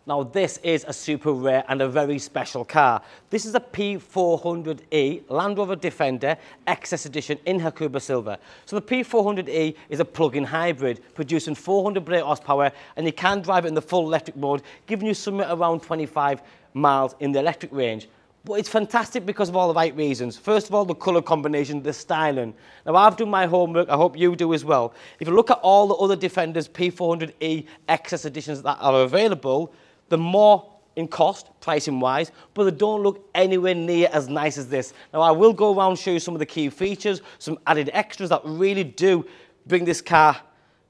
Now this is a super rare and a very special car. This is a P400e Land Rover Defender XS Edition in Hakuba Silver. So the P400e is a plug-in hybrid producing 400 brake horsepower, and you can drive it in the full electric mode, giving you somewhere around 25 miles in the electric range. But it's fantastic because of all the right reasons. First of all, the colour combination, the styling. Now I've done my homework, I hope you do as well. If you look at all the other Defenders P400e XS Editions that are available, they're more in cost, pricing wise, but they don't look anywhere near as nice as this. Now I will go around and show you some of the key features, some added extras that really do bring this car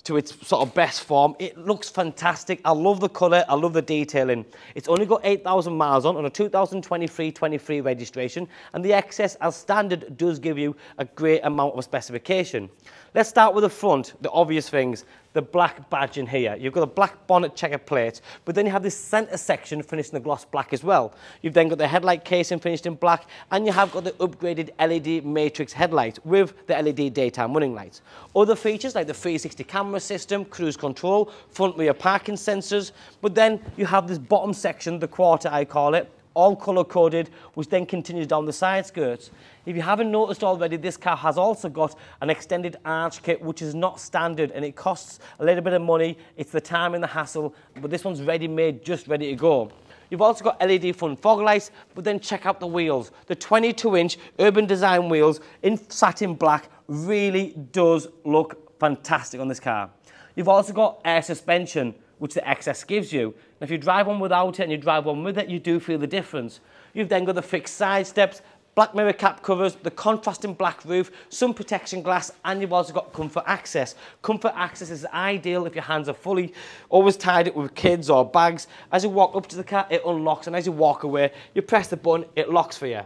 to its sort of best form. It looks fantastic. I love the colour, I love the detailing. It's only got 8,000 miles on a 2023 registration, and the XS as standard does give you a great amount of specification. Let's start with the front, the obvious things. The black badge in here. You've got a black bonnet checker plate, but then you have this centre section finished in the gloss black as well. You've then got the headlight casing finished in black, and you have got the upgraded LED matrix headlight with the LED daytime running lights. Other features like the 360 camera system, cruise control, front rear parking sensors, but then you have this bottom section, the quarter I call it, all colour coded, which then continues down the side skirts. If you haven't noticed already, this car has also got an extended arch kit, which is not standard, and it costs a little bit of money. It's the time and the hassle, but this one's ready-made, just ready to go. You've also got LED front fog lights, but then check out the wheels. The 22-inch urban design wheels in satin black really does look fantastic on this car. You've also got air suspension, which the XS gives you. And if you drive one without it and you drive one with it, you do feel the difference. You've then got the fixed side steps, black mirror cap covers, the contrasting black roof, sun protection glass, and you've also got comfort access. Comfort access is ideal if your hands are fully always tied up with kids or bags. As you walk up to the car, it unlocks, and as you walk away, you press the button, it locks for you.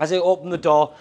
As you open the door,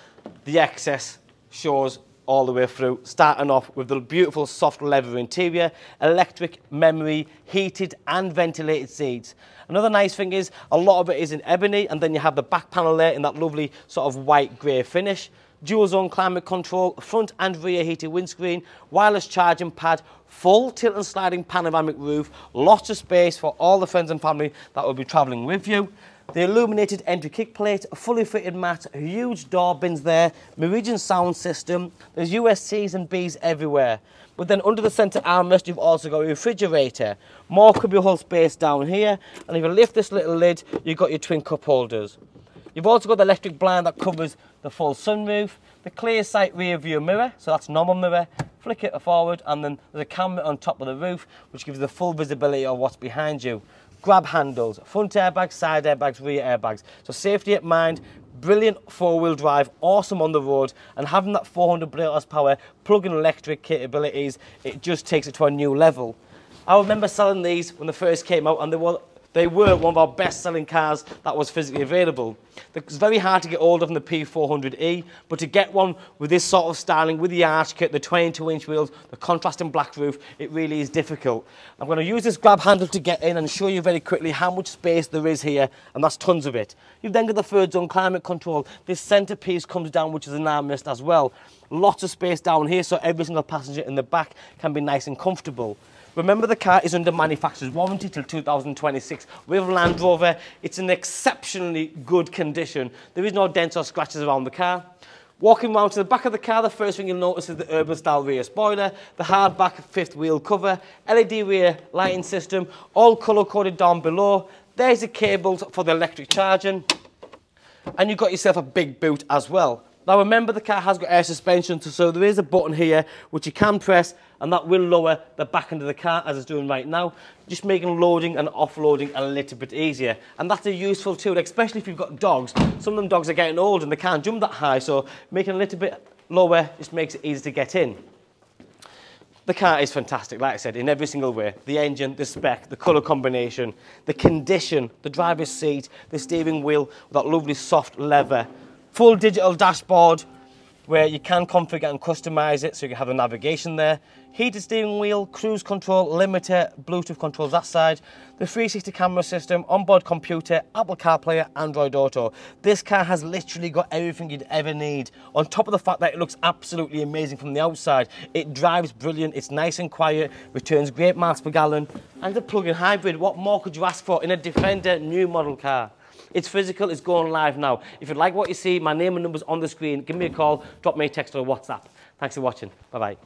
the XS shows all the way through, starting off with the beautiful soft leather interior, electric, memory, heated and ventilated seats. Another nice thing is a lot of it is in ebony, and then you have the back panel there in that lovely sort of white grey finish. Dual zone climate control, front and rear heated windscreen, wireless charging pad, full tilt and sliding panoramic roof, lots of space for all the friends and family that will be travelling with you. The illuminated entry kick plate, a fully fitted mat, huge door bins there, Meridian sound system, there's USCs and Bs everywhere. But then under the centre armrest, you've also got a refrigerator, more cubbyhole space down here, and if you lift this little lid, you've got your twin cup holders. You've also got the electric blind that covers the full sunroof, the ClearSight Rear View mirror, so that's normal mirror, flick it forward, and then there's a camera on top of the roof, which gives you the full visibility of what's behind you. Grab handles, front airbags, side airbags, rear airbags. So safety at mind, brilliant four-wheel drive, awesome on the road, and having that 400 brake horsepower plug-in electric capabilities, it just takes it to a new level. I remember selling these when they first came out, and they were one of our best-selling cars that was physically available. It's very hard to get hold of in the P400e, but to get one with this sort of styling, with the arch kit, the 22-inch wheels, the contrasting black roof, it really is difficult. I'm going to use this grab handle to get in and show you very quickly how much space there is here, and that's tons of it. You've then got the third zone climate control. This centre piece comes down, which is an armrest as well. Lots of space down here, so every single passenger in the back can be nice and comfortable. Remember, the car is under manufacturer's warranty till 2026. With Land Rover, it's in exceptionally good condition. There is no dents or scratches around the car. Walking round to the back of the car, the first thing you'll notice is the urban style rear spoiler, the hardback fifth wheel cover, LED rear lighting system, all colour coded down below. There's the cables for the electric charging, and you've got yourself a big boot as well. Now remember, the car has got air suspension, so there is a button here which you can press, and that will lower the back end of the car as it's doing right now, just making loading and offloading a little bit easier. And that's a useful tool, especially if you've got dogs. Some of them dogs are getting old and they can't jump that high, so making it a little bit lower just makes it easy to get in. The car is fantastic, like I said, in every single way. The engine, the spec, the colour combination, the condition, the driver's seat, the steering wheel with that lovely soft leather, full digital dashboard, where you can configure and customize it so you can have the navigation there. Heated steering wheel, cruise control, limiter, Bluetooth controls that side, the 360 camera system, onboard computer, Apple CarPlay, Android Auto. This car has literally got everything you'd ever need. On top of the fact that it looks absolutely amazing from the outside, it drives brilliant, it's nice and quiet, returns great miles per gallon, and a plug-in hybrid. What more could you ask for in a Defender new model car? It's physical, it's going live now. If you like what you see, my name and number's on the screen. Give me a call, drop me a text or a WhatsApp. Thanks for watching. Bye-bye.